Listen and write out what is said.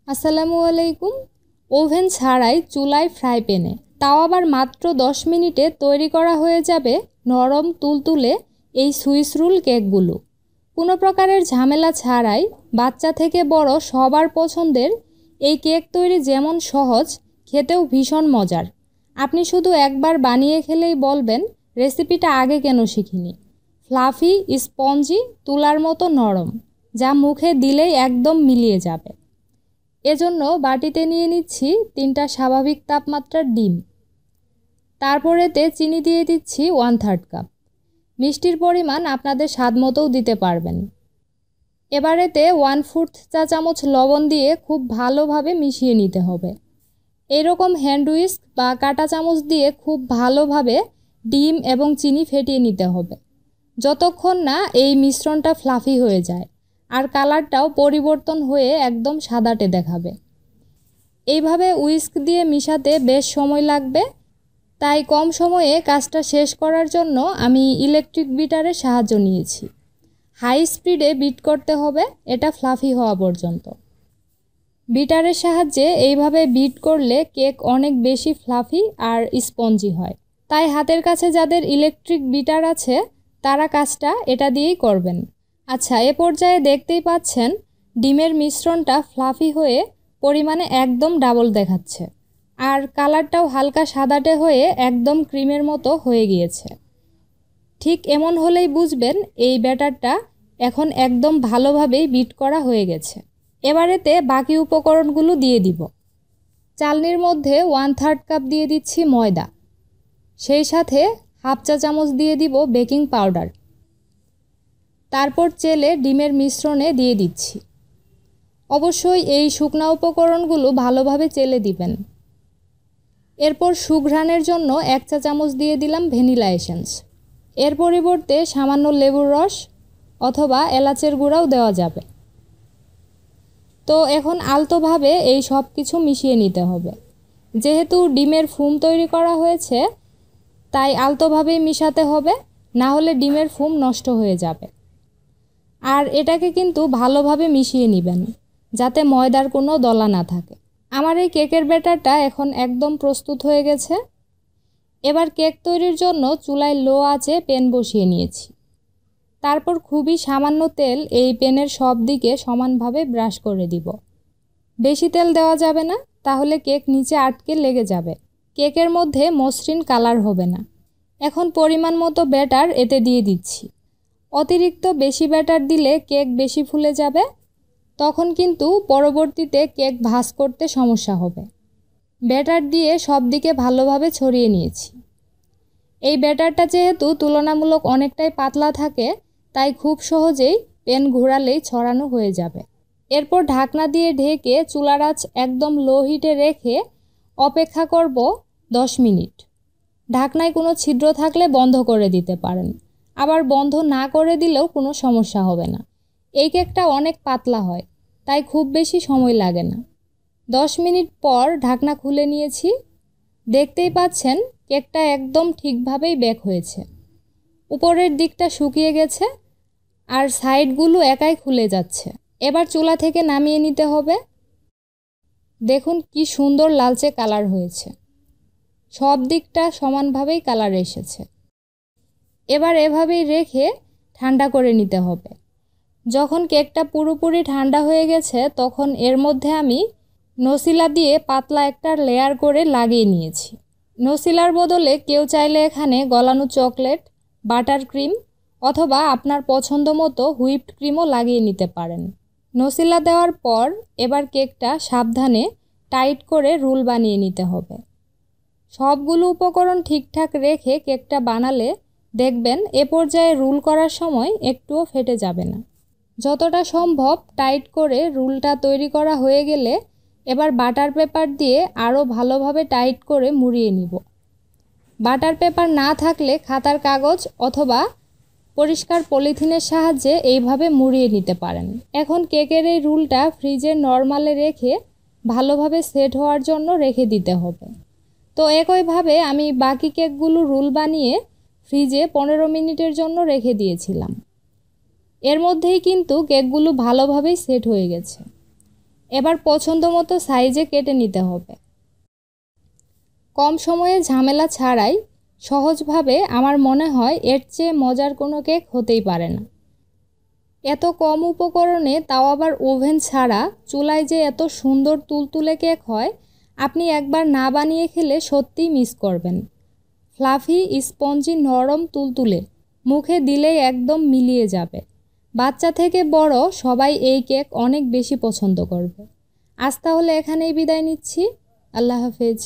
আসসালামু আলাইকুম। ওভেন ছাড়াই চুলায় ফ্রাই প্যানে, তাও আবার মাত্র 10 মিনিটে তৈরি করা হয়ে যাবে নরম তুলতুলে এই সুইস রোল কেকগুলো। কোনো প্রকারের ঝামেলা ছাড়াই বাচ্চা থেকে বড় সবার পছন্দের এই কেক তৈরি যেমন সহজ, খেতেও ভীষণ মজার। আপনি শুধু একবার বানিয়ে খেলেই বলবেন রেসিপিটা আগে কেন শিখিনি। ফ্লাফি, স্পঞ্জি, তুলার মতো নরম, যা মুখে দিলেই একদম মিলিয়ে যাবে। এজন্য বাটিতে নিয়ে নিচ্ছি 3টা স্বাভাবিক তাপমাত্রার ডিম। তারপর এতে চিনি দিয়ে দিচ্ছি 1/3 কাপ। মিষ্টির পরিমাণ আপনাদের স্বাদ মতোও দিতে পারবেন। এবার এতে 1/4 চা চামচ লবণ দিয়ে খুব ভালোভাবে মিশিয়ে নিতে হবে। এরকম হ্যান্ড হুইস্ক বা কাঁটা চামচ দিয়ে খুব ভালোভাবে ডিম এবং চিনি ফেটিয়ে নিতে হবে, যতক্ষণ না এই মিশ্রণটা ফ্লাফি হয়ে যায় আর কালারটাও পরিবর্তন হয়ে একদম সাদাটে দেখাবে। এইভাবে হুইস্ক দিয়ে মিশাতে বেশ সময় লাগবে, তাই কম সময়ে কাজটা শেষ করার জন্য আমি ইলেকট্রিক বিটারের সাহায্য নিয়েছি। হাই স্পিডে বিট করতে হবে এটা ফ্লাফি হওয়া পর্যন্ত। বিটারের সাহায্যে এইভাবে বিট করলে কেক অনেক বেশি ফ্লাফি আর স্পঞ্জি হয়। তাই হাতের কাছে যাদের ইলেকট্রিক বিটার আছে তারা কাজটা এটা দিয়েই করবেন। আচ্ছা, এ পর্যায়ে দেখতেই পাচ্ছেন ডিমের মিশ্রণটা ফ্লাফি হয়ে পরিমাণে একদম ডাবল দেখাচ্ছে, আর কালারটাও হালকা সাদাটে হয়ে একদম ক্রিমের মতো হয়ে গিয়েছে। ঠিক এমন হলেই বুঝবেন এই ব্যাটারটা এখন একদম ভালোভাবেই বিট করা হয়ে গেছে। এবার এতে বাকি উপকরণগুলো দিয়ে দিব। চালনির মধ্যে 1/3 কাপ দিয়ে দিচ্ছি ময়দা, সেই সাথে হাফ চা চামচ দিয়ে দিব বেকিং পাউডার। তারপর চেলে ডিমের মিশ্রণে দিয়ে দিচ্ছি। অবশ্যই এই শুকনা উপকরণগুলো ভালোভাবে চেলে দিবেন। এরপর সুঘ্রাণের জন্য 1 চা চামচ দিয়ে দিলাম ভ্যানিলা এসেন্স। এর পরিবর্তে সামান্য লেবুর রস অথবা এলাচের গুঁড়াও দেওয়া যাবে। তো এখন আলতোভাবে এই সব কিছু মিশিয়ে নিতে হবে। যেহেতু ডিমের ফুম তৈরি করা হয়েছে তাই আলতোভাবেই মিশাতে হবে, না হলে ডিমের ফুম নষ্ট হয়ে যাবে। আর এটাকে কিন্তু ভালোভাবে মিশিয়ে নেবেন যাতে ময়দার কোনো দলা না থাকে। আমার এই কেকের ব্যাটারটা এখন একদম প্রস্তুত হয়ে গেছে। এবার কেক তৈরির জন্য চুলায় লো আঁচে প্যান বসিয়ে নিয়েছি। তারপর খুবই সামান্য তেল এই প্যানের সব দিকে সমানভাবে ব্রাশ করে দিব। বেশি তেল দেওয়া যাবে না, তাহলে কেক নিচে আটকে লেগে যাবে। কেকের মধ্যে মসৃণ কালার হবে না। এখন পরিমাণ মতো ব্যাটার এতে দিয়ে দিচ্ছি। অতিরিক্ত বেশি ব্যাটার দিলে কেক বেশি ফুলে যাবে, তখন কিন্তু পরবর্তীতে কেক ভাঁজ করতে সমস্যা হবে। ব্যাটার দিয়ে সব দিকে ভালোভাবে ছড়িয়ে নিয়েছি। এই ব্যাটারটা যেহেতু তুলনামূলক অনেকটাই পাতলা থাকে তাই খুব সহজেই প্যান ঘোরালেই ছড়ানো হয়ে যাবে। এরপর ঢাকনা দিয়ে ঢেকে চুলার আঁচ একদম লো হিটে রেখে অপেক্ষা করব 10 মিনিট। ঢাকনায় কোনো ছিদ্র থাকলে বন্ধ করে দিতে পারেন, আবার বন্ধ না করে দিলেও কোনো সমস্যা হবে না। এই কেকটা অনেক পাতলা হয় তাই খুব বেশি সময় লাগে না। 10 মিনিট পর ঢাকনা খুলে নিয়েছি। দেখতেই পাচ্ছেন কেকটা একদম ঠিকভাবেই বেক হয়েছে। উপরের দিকটা শুকিয়ে গেছে আর সাইডগুলো একাই খুলে যাচ্ছে। এবার চুলা থেকে নামিয়ে নিতে হবে। দেখুন কি সুন্দর লালচে কালার হয়েছে, সব দিকটা সমানভাবেই কালার এসেছে। এবার এভাবেই রেখে ঠান্ডা করে নিতে হবে। যখন কেকটা পুরোপুরি ঠান্ডা হয়ে গেছে তখন এর মধ্যে আমি নসিলা দিয়ে পাতলা একটা লেয়ার করে লাগিয়ে নিয়েছি। নসিলার বদলে কেউ চাইলে এখানে গলানো চকলেট, বাটার ক্রিম অথবা আপনার পছন্দ মতো হুইপড ক্রিমও লাগিয়ে নিতে পারেন। নসিলা দেওয়ার পর এবার কেকটা সাবধানে টাইট করে রোল বানিয়ে নিতে হবে। সবগুলো উপকরণ ঠিকঠাক রেখে কেকটা বানালে দেখবেন এ পর্যায়ে রোল করার সময় একটুও ফেটে যাবে না। যতটা সম্ভব টাইট করে রোলটা তৈরি করা হয়ে গেলে এবার বাটার পেপার দিয়ে আরও ভালোভাবে টাইট করে মুড়িয়ে নিব। বাটার পেপার না থাকলে খাতার কাগজ অথবা পরিষ্কার পলিথিনের সাহায্যে এইভাবে মুড়িয়ে নিতে পারেন। এখন কেকের এই রোলটা ফ্রিজে নরমালে রেখে ভালোভাবে সেট হওয়ার জন্য রেখে দিতে হবে। তো একইভাবে আমি বাকি কেকগুলো রোল বানিয়ে ফ্রিজে 15 মিনিটের জন্য রেখে দিয়েছিলাম। এর মধ্যেই কিন্তু কেকগুলো ভালোভাবেই সেট হয়ে গেছে। এবার পছন্দ মতো সাইজে কেটে নিতে হবে। কম সময়ে ঝামেলা ছাড়াই সহজভাবে আমার মনে হয় এর চেয়ে মজার কোনো কেক হতেই পারে না। এত কম উপকরণে, তাও আবার ওভেন ছাড়া, চুলায় যে এত সুন্দর তুলতুলে কেক হয়, আপনি একবার না বানিয়ে খেলে সত্যিই মিস করবেন। ফ্লাফি, স্পঞ্জি, নরম, তুলতুলে, মুখে দিলেই একদম মিলিয়ে যাবে। বাচ্চা থেকে বড় সবাই এই কেক অনেক বেশি পছন্দ করবে। আজ তাহলে এখানেই বিদায় নিচ্ছি। আল্লাহ হাফেজ।